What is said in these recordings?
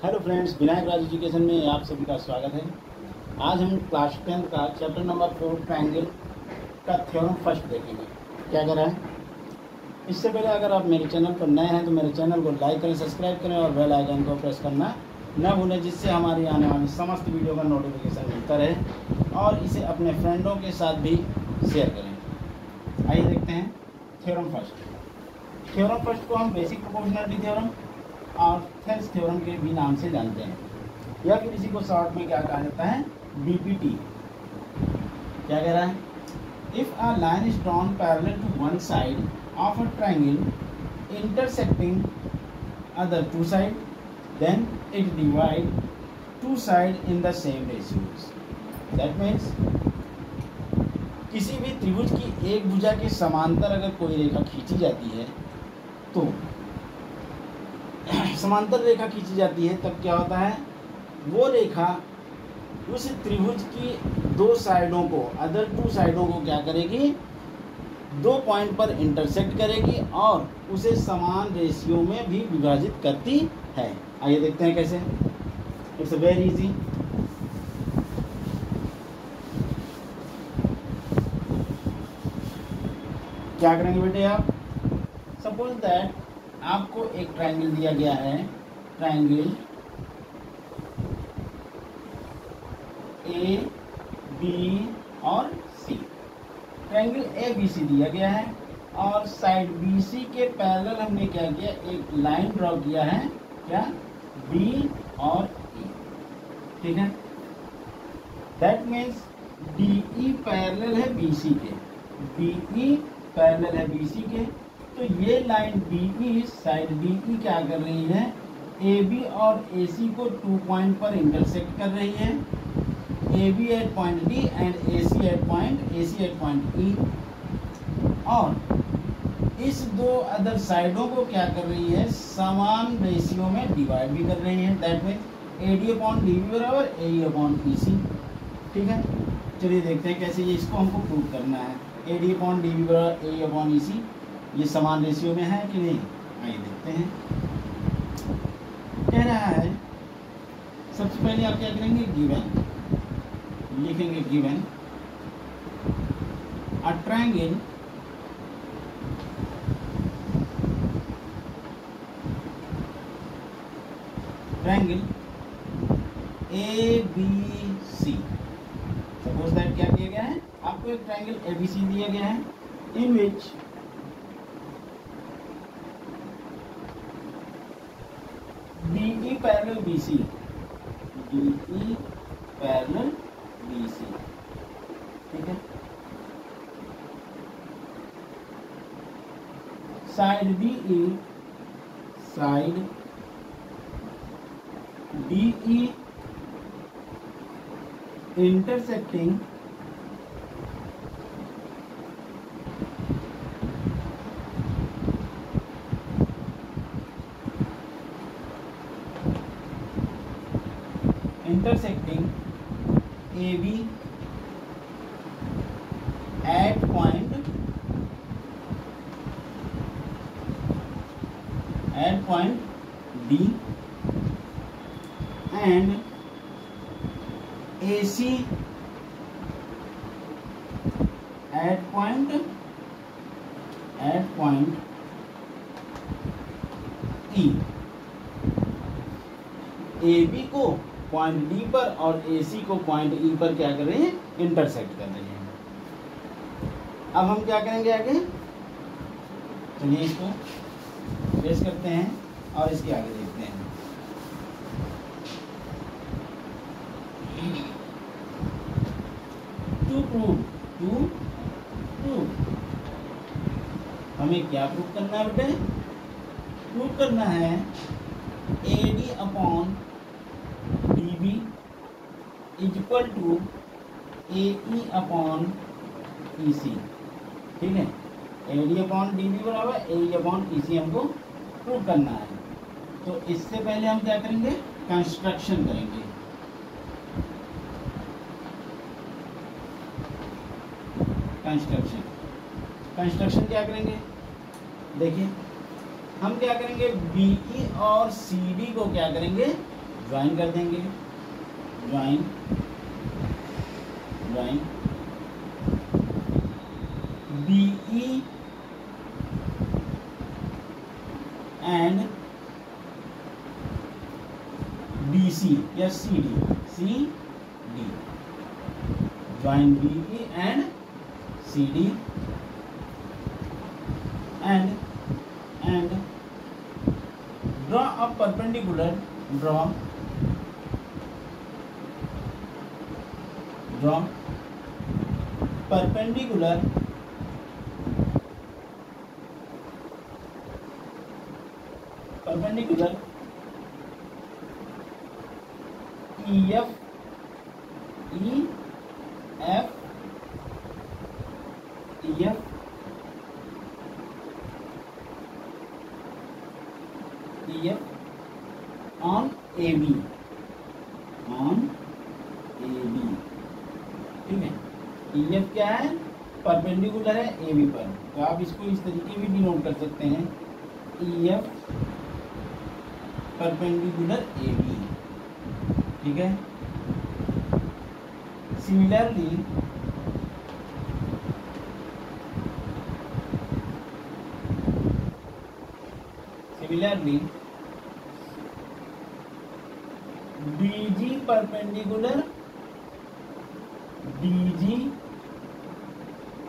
Hello friends, Vinayak राज education में आप सभी का स्वागत है। आज हम क्लास 10 का चैप्टर नंबर 4 ट्रायंगल का थ्योरम फर्स्ट देखेंगे। क्या कह रहा है? इससे पहले अगर आप मेरे चैनल पर नए हैं तो मेरे चैनल को लाइक करें, सब्सक्राइब करें और बेल आइकन को प्रेस करना न भूलें, जिससे हमारी आने वाली समस्त वीडियो का नोटिफिकेशन मिलता रहे और इसे अपने फ्रेंडों के साथ भी शेयर करें। आइए देखते हैं थ्योरम फर्स्ट। थ्योरम फर्स्ट को हम बेसिक प्रोपोर्शनलिटी थ्योरम और थेल्स थ्योरम के भी नाम से जानते हैं, या फिर इसी को शॉर्ट में क्या कहा जाता है, बीपीटी। क्या कह रहा है? If a line is drawn parallel to one side of a triangle intersecting other two side, then it divide two side in the same ratios. That means किसी भी त्रिभुज की एक भुजा के समांतर अगर कोई रेखा खींची जाती है तो समांतर रेखा खींची जाती है, तब क्या होता है, वो रेखा उस त्रिभुज की दो साइडों को, अदर टू साइडों को क्या करेगी, दो पॉइंट पर इंटरसेक्ट करेगी और उसे समान रेशियो में भी विभाजित करती है। आइए देखते हैं कैसे। It's very easy. क्या करेंगे बेटे आप? सपोज दैट आपको एक ट्रायंगल दिया गया है, ट्रायंगल ए बी और सी। ट्रायंगल ए बी सी दिया गया है और साइड बी सी के पैरेलल हमने क्या किया, एक लाइन ड्रॉ किया है, क्या, बी और ई। ठीक है, that means D E parallel है बी सी के, डी ई पैरेलल है बी सी के। तो ये लाइन BE, साइड BE क्या कर रही है, AB और AC को 2 पॉइंट पर इंटरसेक्ट कर रही है, AB at point D and AC at point E। और इस दो अदर साइडों को क्या कर रही है, समान रेशियो में डिवाइड भी कर रही है। That means AD upon DB बराबर AE अपॉन EC। ठीक है, चलिए देखते हैं कैसे ये इसको हमको प्रूव करना है। AD अपॉन DB बराबर AE अपॉन EC ये समान रेशियो में है कि नहीं, आइए देखते हैं। कह रहा है सबसे पहले आप क्या करेंगे, गिवन लिखेंगे, given a triangle ABC। Suppose that क्या किया गया है, आपको एक ट्रायंगल ABC दिया गया है इन विच DE parallel BC, DE parallel BC। ठीक है, side BE, side DE intersecting AB at point D and AC at point E। AB को पॉइंट डी पर और AC को पॉइंट E पर क्या कर रहे हैं, इंटरसेक्ट कर रहे हैं। अब हम क्या करेंगे आगे, चलिए इसको ट्रेस करते हैं और इसके आगे देखते हैं। टू प्रूव हमें क्या प्रूव करना है बेटे, प्रूव करना है AD upon DB is equal to AE upon EC। ठीक है, AD अपॉन DB बराबर AE अपॉन EC हमको प्रूव करना है। तो इससे पहले हम क्या करेंगे, कंस्ट्रक्शन करेंगे। कंस्ट्रक्शन क्या करेंगे, देखिए हम क्या करेंगे, BE और CD को क्या करेंगे, ज्वाइन कर देंगे, ज्वाइन BE एंड BC या CD, join BE and CD and draw a perpendicular EF on AB, ठीक है। EF क्या है? परपेंडिकुलर है AB पर, तो आप इसको इस तरीके भी डिनोट कर सकते हैं, EF परपेंडिकुलर AB, ठीक है। सिमिलरली DG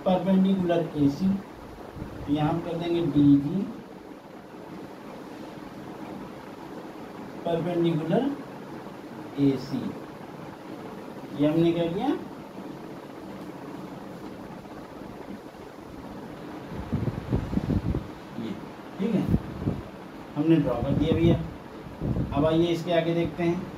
परपेंडिकुलर AC, तो यहाँ हम कर देंगे DG परपेंडिकुलर AC, ये हमने क्या किया, ये ठीक है, हमने ड्रॉ कर दिया भैया। अब आइए इसके आगे देखते हैं।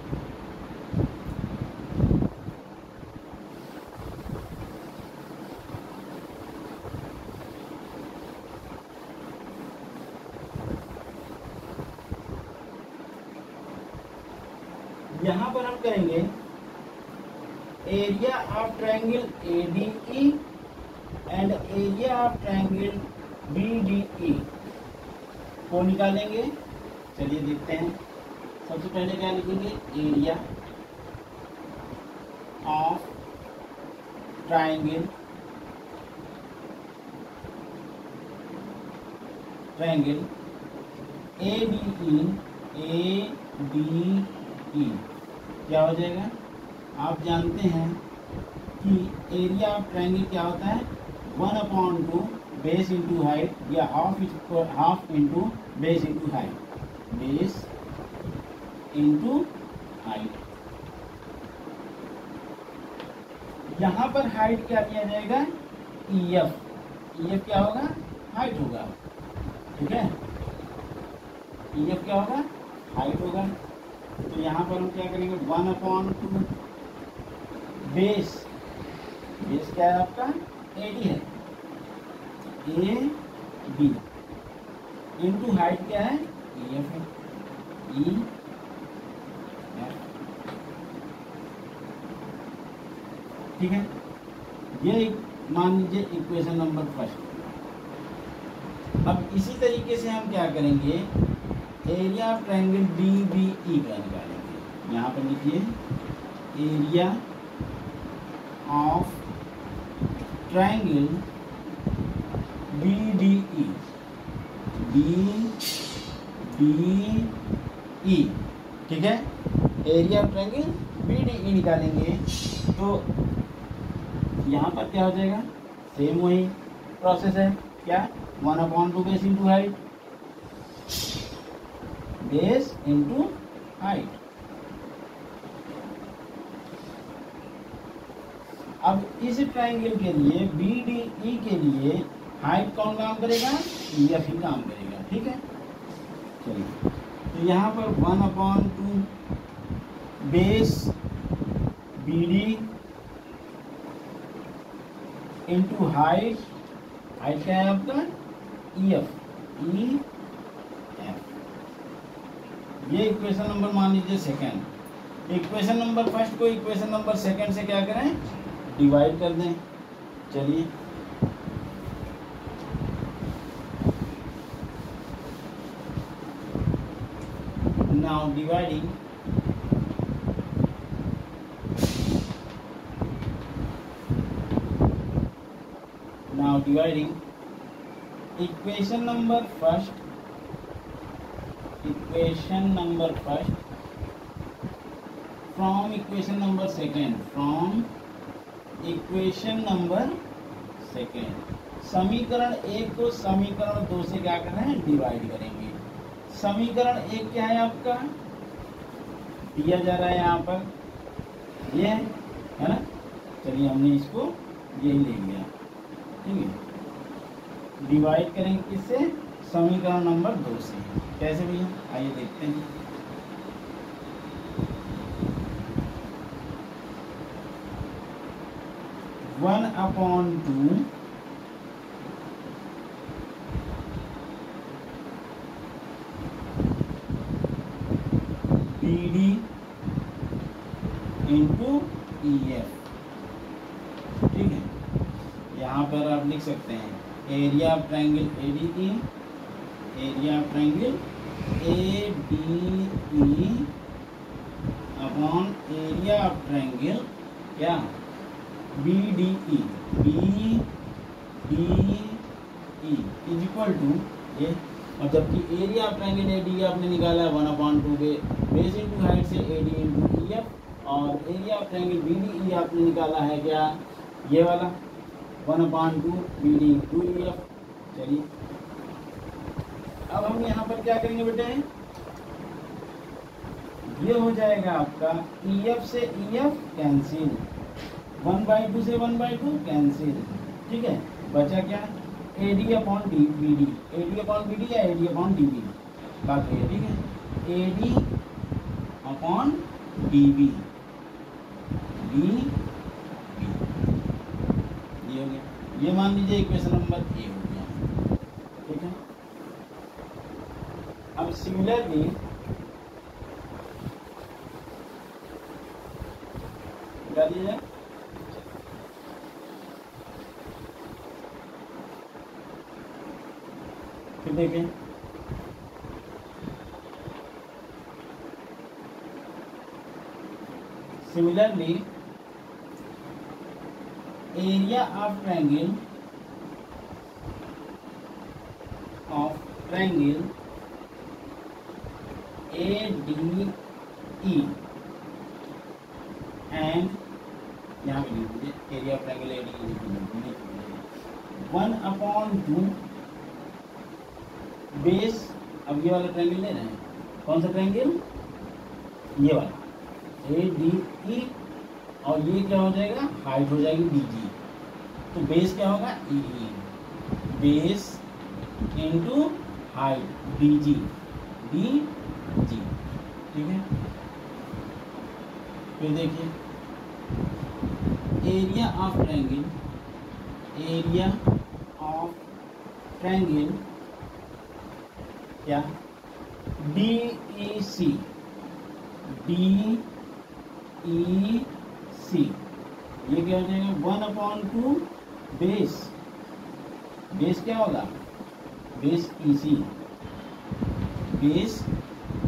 यहाँ पर हम करेंगे area of triangle ADE and area of triangle BDE को निकालेंगे। चलिए देखते हैं। सबसे पहले क्या लिखेंगे, एरिया ऑफ ट्रायंगल ADE क्या हो जाएगा। आप जानते हैं कि एरिया ऑफ ट्रायंगल क्या होता है, 1/2 बेस इंटू हाइट या half into base into height, base into height. यहाँ पर हाइट क्या दिया जाएगा, EF क्या होगा, हाइट होगा, ठीक है। EF क्या होगा, हाइट होगा। तो यहाँ पर हम क्या करेंगे, 1/2 बेस क्या है आपका, AD है, AB इंटू हाइट क्या है, EF है, EF। ठीक है, ये मान लीजिए इक्वेशन नंबर फर्स्ट। अब इसी तरीके से हम क्या करेंगे, एरिया ऑफ ट्रायंगल DBE का निकालेंगे। यहाँ पर लिखिए एरिया ऑफ ट्रायंगल BDE, ठीक है। एरिया ऑफ ट्रायंगल BDE निकालेंगे तो यहाँ पर क्या हो जाएगा, सेम वही प्रोसेस है, क्या 1/2 base into height, base into height. अब इस ट्रायंगल के लिए BDE के लिए हाइट कौन काम करेगा, EF ही काम करेगा, ठीक है। चलिए, तो यहाँ पर 1/2 बेस BD इंटू हाइट क्या है आपका, EF। ये इक्वेशन नंबर मान लीजिए सेकेंड। इक्वेशन नंबर फर्स्ट को इक्वेशन नंबर सेकेंड से क्या करें, डिवाइड कर दें। चलिए, now dividing dividing equation number first from equation number second समीकरण 1 को समीकरण 2 से क्या कर रहे हैं, डिवाइड करेंगे। समीकरण 1 क्या है आपका, दिया जा रहा है यहाँ पर, ये है ना। चलिए हमने इसको यही ले लिया, ठीक है। डिवाइड करेंगे किससे, समीकरण नंबर 2 से। कैसे भैया, आइए देखते हैं। One upon two BD into EF, ठीक है। यहाँ पर आप लिख सकते हैं area of triangle ADE, area of triangle ADE upon area of triangle क्या, BDE इज इक्वल टू ये। और जबकि एरिया ऑफ ट्रायंगल ADE आपने निकाला है 1/2 बेस इंटू हाइट से AD इंटू EF, और एरिया ऑफ ट्रायंगल BDE आपने निकाला है क्या, ये वाला 1/2 BD इंटू EF। चलिए अब हम यहाँ पर क्या करेंगे बेटे, ये हो जाएगा आपका EF से EF कैंसिल, 1/2 से 1/2 कैंसिल, ठीक है। बचा क्या, AD upon BD, AD upon BD या AD अपॉन DB बात है, ठीक है। AD अपॉन DB, ये हो गया, ये मान लीजिए इक्वेशन नंबर ए हो गया, ठीक है। अब सिमिलरली क्या दिया जाए, फिर देखें similarly area of triangle ADE and यहाँ पे लिख दीजिए area of triangle ADE 1/2 base. अब ये वाला ट्रायंगल ले रहे हैं, कौन सा ट्रायंगल, ये वाला ADE, और ये क्या हो जाएगा, हाइट हो जाएगी BG, तो बेस क्या होगा EE, base into height BG, ठीक है। फिर देखिए एरिया ऑफ ट्रायंगल क्या, DEC, ये क्या हो जाएगा 1/2 बेस क्या होगा, base EC, base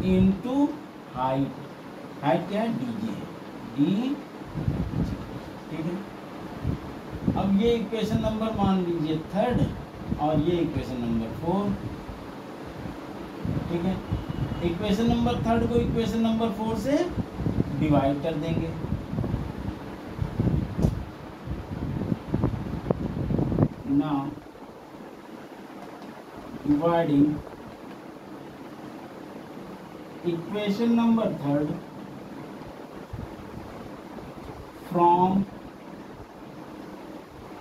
into height क्या है DG, ठीक है। अब ये इक्वेशन नंबर मान लीजिए 3rd, और ये इक्वेशन नंबर 4, ठीक है। इक्वेशन नंबर 3rd को इक्वेशन नंबर 4 से डिवाइड कर देंगे। Now dividing equation number 3rd from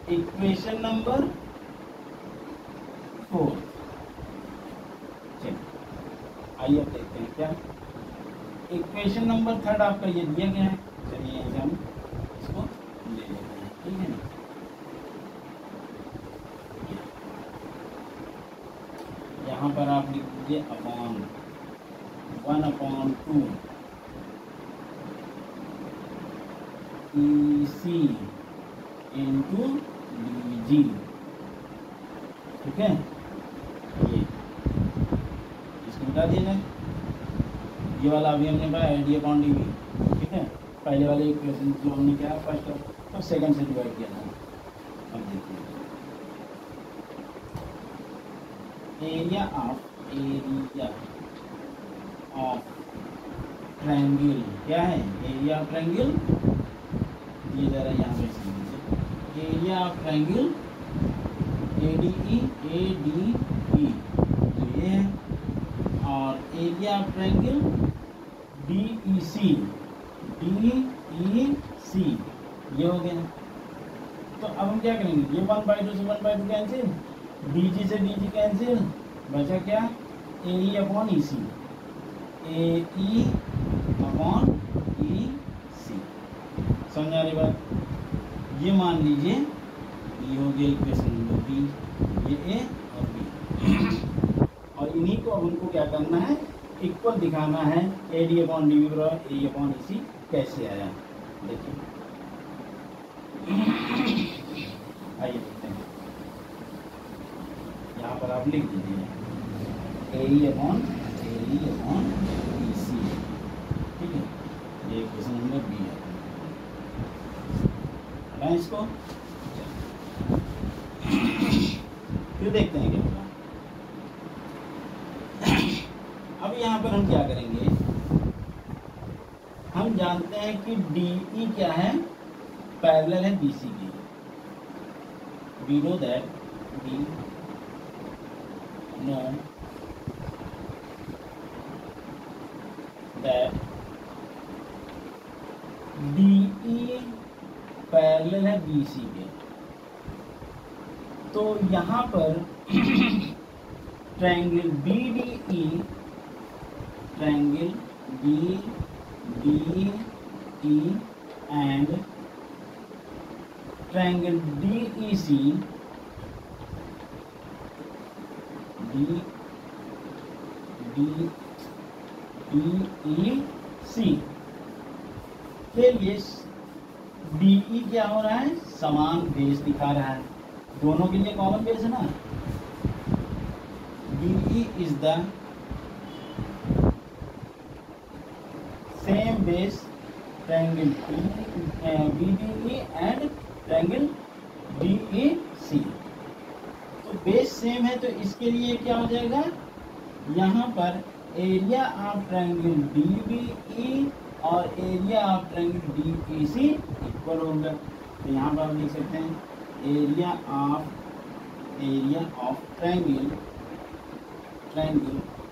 equation number 4। चलिए आइए अब देखते हैं क्या इक्वेशन नंबर 3rd आपका ये दिया गया है। चलिए यहीं से हम इसको ले लेते हैं, ठीक है ना। यहाँ पर आप लिख दीजिए अपॉन 1/2 EC इंटू DG, ठीक है। ये इसको मिटा दिया जाए, ये वाला अभी हमने पढ़ा AD अपॉन DB, ठीक है। पहले वाले इक्वेशन जो हमने क्या फर्स्ट और सेकंड से डिवाइड किया था। अब देखिए एरिया ऑफ ट्रायंगल क्या है, एरिया ऑफ ट्रायंगल दिया जा रहा है यहाँ पे, एरिया ऑफ ट्रायंगल ADE तो ये है, और एरिया ऑफ ट्रायंगल DEC ये हो गया। तो अब हम क्या करेंगे, ये 1/2 से 1/2 कैंसिल, DG से DG कैंसिल, बचा क्या, AE अपॉन EC, समझ आ रही बात। ये मान लीजिए ये हो गया इक्वेशन नंबर बी, ये ए और बी, और इन्हीं को अब उनको क्या करना है, इक्वल दिखाना है। AD अपॉन DB बराबर AE अपॉन EC कैसे आया, देखिए आइए देखते हैं। यहाँ पर आप लिख दीजिए AE अपॉन EC, ठीक है, ये इक्वेशन नंबर बी है। इसको फिर देखते हैं क्या होगा। अब यहाँ पर हम क्या करेंगे, हम जानते हैं कि DE क्या है, पैरेलल है BC की, we know that DE parallel है BC के। तो यहाँ पर triangle BDE and triangle DEC के लिए DE क्या हो रहा है, समान बेस दिखा रहा है, दोनों के लिए कॉमन बेस है ना। DE is the same base triangle BDE and triangle DEC। तो बेस सेम है, तो इसके लिए क्या हो जाएगा, यहाँ पर एरिया ऑफ ट्रायंगल DBE और area of triangle DEC equal होगा। तो यहाँ पर हम लिख सकते हैं एरिया ऑफ ट्रायंगल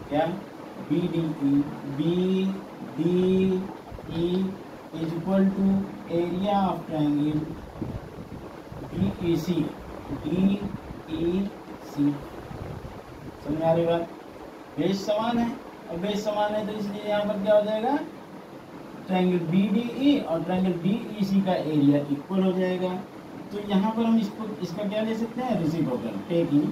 क्या, BDE is equal to area of triangle DEC। समझ आ रही बात। बेस समान है, और बेस समान है तो इसलिए यहाँ पर क्या हो जाएगा, ट्रायंगल BDE और ट्रायंगल DEC का एरिया इक्वल हो जाएगा। तो यहाँ पर हम इसका क्या ले सकते हैं, reciprocal, taking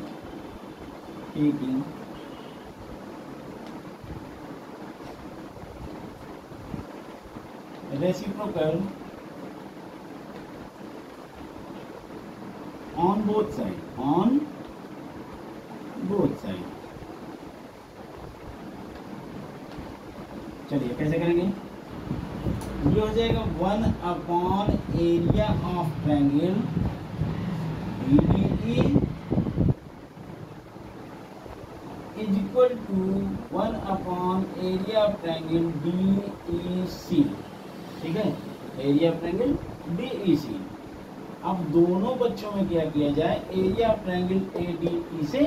reciprocal on both side, चलिए कैसे करेंगे, ये हो जाएगा 1 upon area of triangle BDE is equal to 1 upon area of triangle DEC, ठीक है, एरिया ऑफ ट्रायंगल DEC। अब दोनों बच्चों में क्या किया जाए, एरिया ऑफ ट्रायंगल ADE से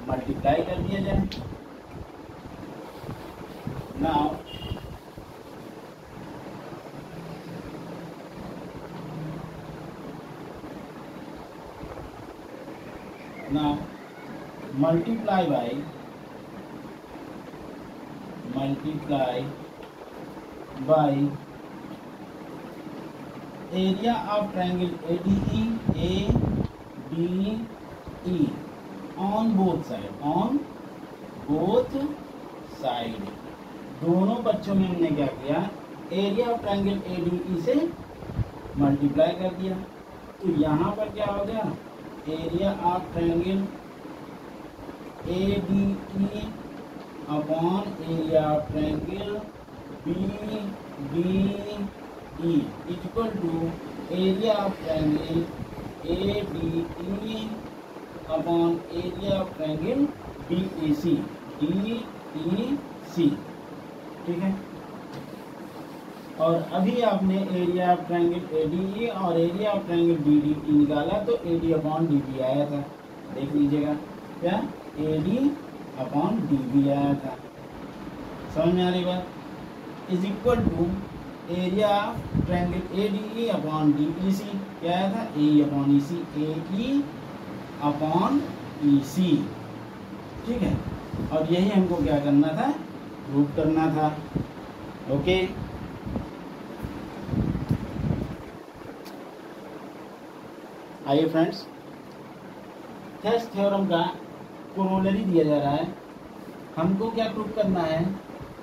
मल्टीप्लाई कर दिया जाए। Now multiply by area of triangle ADE on both side। दोनों बच्चों में हमने क्या किया, एरिया ऑफ ट्रायंगल ADE से मल्टीप्लाई कर दिया। तो यहाँ पर क्या हो गया, area of triangle ADE upon area of triangle BDE equal to area of triangle ADE upon area of triangle DEC, DEC, ठीक है। और अभी आपने एरिया ऑफ ट्रायंगल ADE और एरिया ऑफ ट्रायंगल DDE निकाला तो AD अपॉन DB आया था, देख लीजिएगा क्या, AD अपॉन DB आया था। समझ में आ रही बात? Is equal to area of triangle ADE upon DEC क्या आया था, AE upon EC, AE upon EC, ठीक है। और यही हमको क्या करना था, प्रूव करना था। ओके, आइए फ्रेंड्स, थेस थ्योरम का कोरोलरी दिया जा रहा है। हमको क्या प्रूव करना है,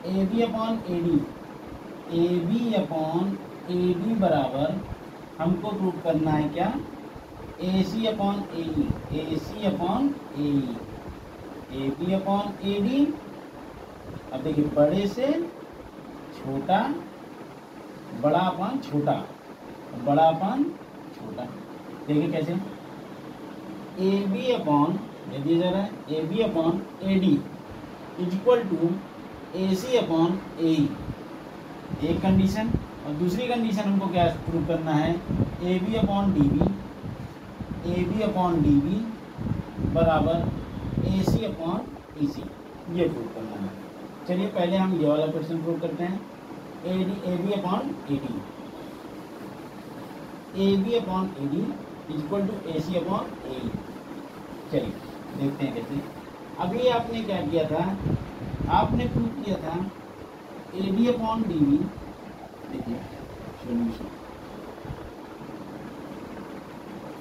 AB upon AD, AB upon AD बराबर हमको प्रूव करना है क्या, AC upon AE, AC upon AE, AB upon AD। अब देखिए, बड़े से छोटा, बड़ा अपॉन छोटा, बड़ा अपॉन छोटा। देखिए कैसे, AB अपॉन, ये दिया जा रहा है, AB upon AD is equal to AC upon AE, एक कंडीशन। और दूसरी कंडीशन हमको क्या प्रूव करना है, AB upon DB, AB upon DB बराबर AC अपॉन EC, ये प्रूव करना है। चलिए पहले हम ये वाला क्वेश्चन प्रूव करते हैं, AB upon AD, AB upon AD is equal to AC upon AE। चलिए देखते हैं कैसे। अभी आपने क्या किया था, आपने प्रूव किया था AD अपॉन DB, देखिए सोल्यूशन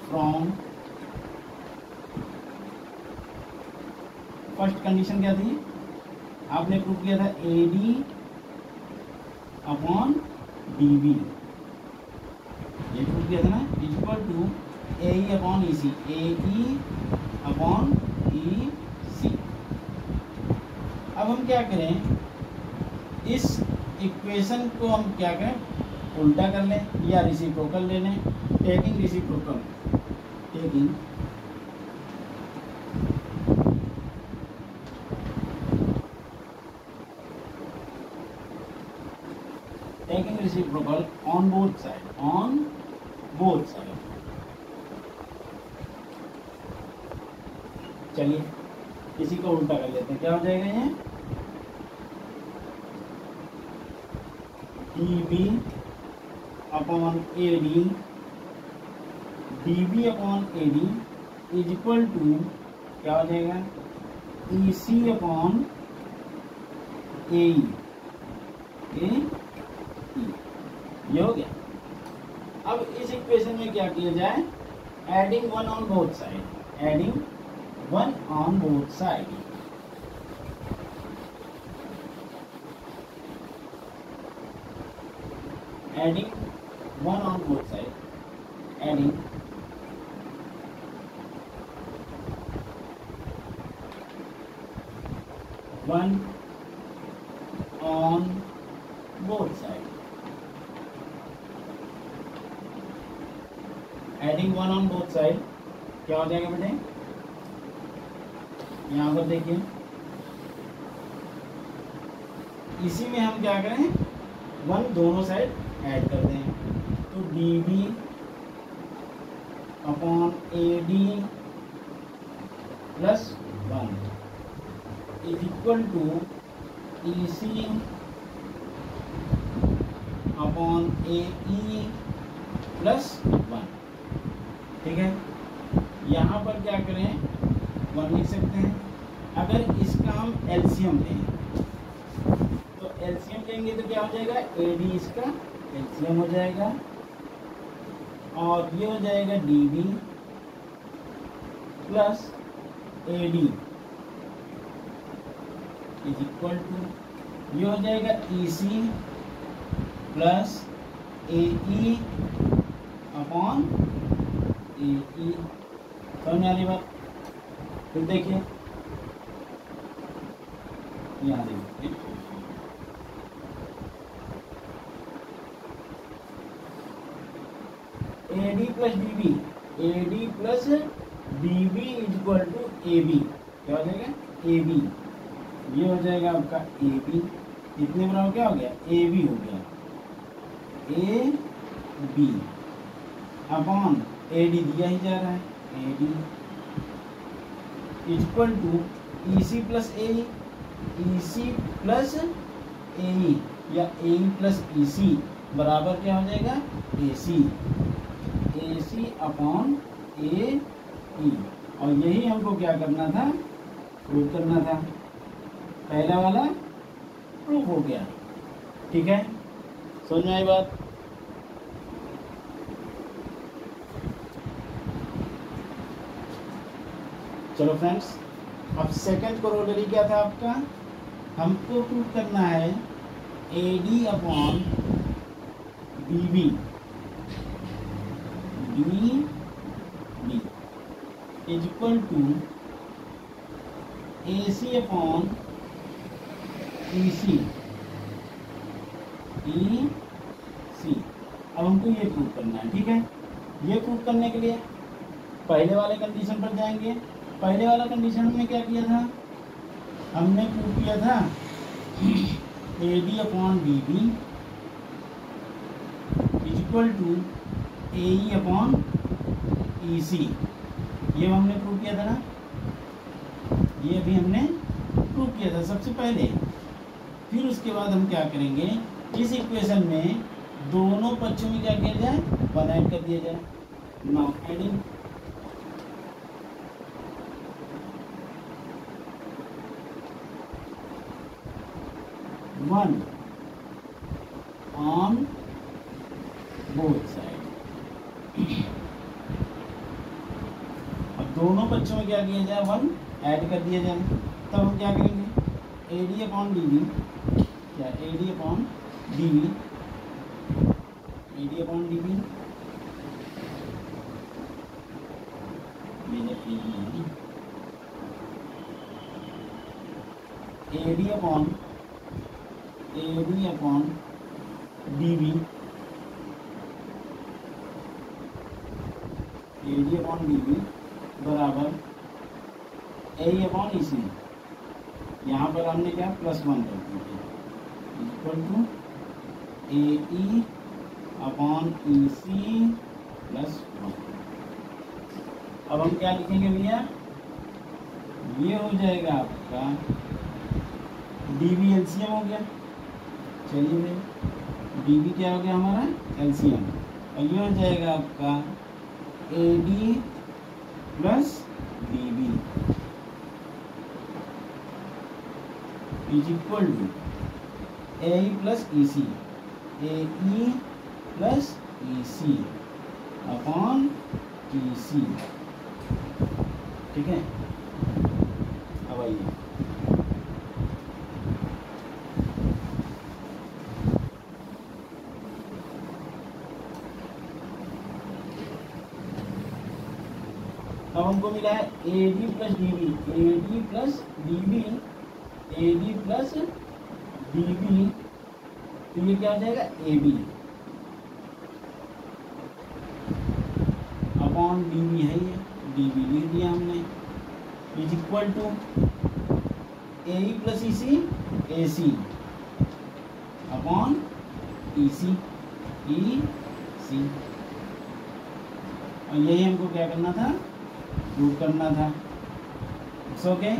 फ्रॉम, फर्स्ट कंडीशन क्या थी, आपने प्रूव किया था AD अपॉन DB, ये प्रूव किया था ना, equal to AE upon EC, AE upon EC। अब हम क्या करें, इस इक्वेशन को हम क्या करें, उल्टा कर लें या रेसिप्रोकल ले लें, taking reciprocal, taking reciprocal on both side, on both side. चलिए इसी को उल्टा कर लेते हैं, क्या हो जाएगा ये, DB upon AD, DB upon AD is equal to क्या हो जाएगा, EC अपॉन AE, ये हो गया। अब इस इक्वेशन में क्या किया जाए, adding one on both side, adding one on both side, adding one on both side, adding one on both side, adding one on both side क्या हो जाएगा बेटे, यहाँ पर देखिए, इसी में हम क्या करें, वन दोनों साइड ऐड कर दें, तो DB upon AD plus 1 is equal to EC upon AE plus 1, ठीक है। यहाँ पर क्या करें, 1 लिख सकते हैं। अगर इसका हम LCM लें, तो LCM लेंगे तो क्या हो जाएगा, AD इसका LCM हो जाएगा, और ये हो जाएगा DB plus AD is equal to, ये हो जाएगा EC plus AE upon AE। समझ आ रही बात? फिर देखिए, यहाँ देखिए, AD plus DB, AD plus D B equal to A B, क्या हो जाएगा ए बी, ये हो जाएगा आपका ए बी, इतने बराबर क्या हो गया ए बी हो गया, A B upon A D दिया ही जा रहा है, A D equal to E C plus A, E C plus A या ए प्लस ई सी बराबर क्या हो जाएगा ए सी अपॉन ए ई। और यही हमको क्या करना था, प्रूव करना था। पहला वाला प्रूव हो गया, ठीक है, समझ में आई बात। चलो फ्रेंड्स, अब सेकंड कोरोलरी क्या था आपका, हमको प्रूव करना है A D upon D B, D B is equal to A C upon E C, E C. अब हमको ये प्रूव करना है, ठीक है। ये प्रूव करने के लिए पहले वाले कंडीशन पर जाएंगे। पहले वाला कंडीशन में क्या किया था, हमने प्रूव किया था A D upon D B is equal to A E upon E C, ये हमने प्रूव किया था ना, ये भी हमने प्रूव किया था सबसे पहले। फिर उसके बाद हम क्या करेंगे, इस इक्वेशन में दोनों पक्षों में क्या किया जाए, वन ऐड कर दिया जाए। Now adding one on both side. अब दोनों पक्षों में क्या किया जाए, वन ऐड कर दिया जाए। तब हम क्या करेंगे, A D upon D B, क्या A D upon D B, A D upon D B, A D upon D B, A D upon D B बराबर ए अपॉन ई सी। यहाँ पर हमने क्या प्लस वन कर दिया, equal to A E upon E C plus one. अब हम क्या लिखेंगे भैया, ये हो जाएगा आपका डी बी एलसीएम हो गया। चलिए भाई, डी बी क्या हो गया हमारा एलसीएम, और ये हो जाएगा आपका A D plus D B is equal to A plus E C, A E plus E C upon E C, ठीक है। अब आइए, अब हमको मिला है A D plus D B, A D plus D B, A D plus D B, तो ये क्या हो जाएगा A B upon D B है, ये डी बी लिख दिया हमने, is equal to A plus E C, A C upon E C, E सी। और यही हमको क्या करना था, प्रूव करना था। It's okay.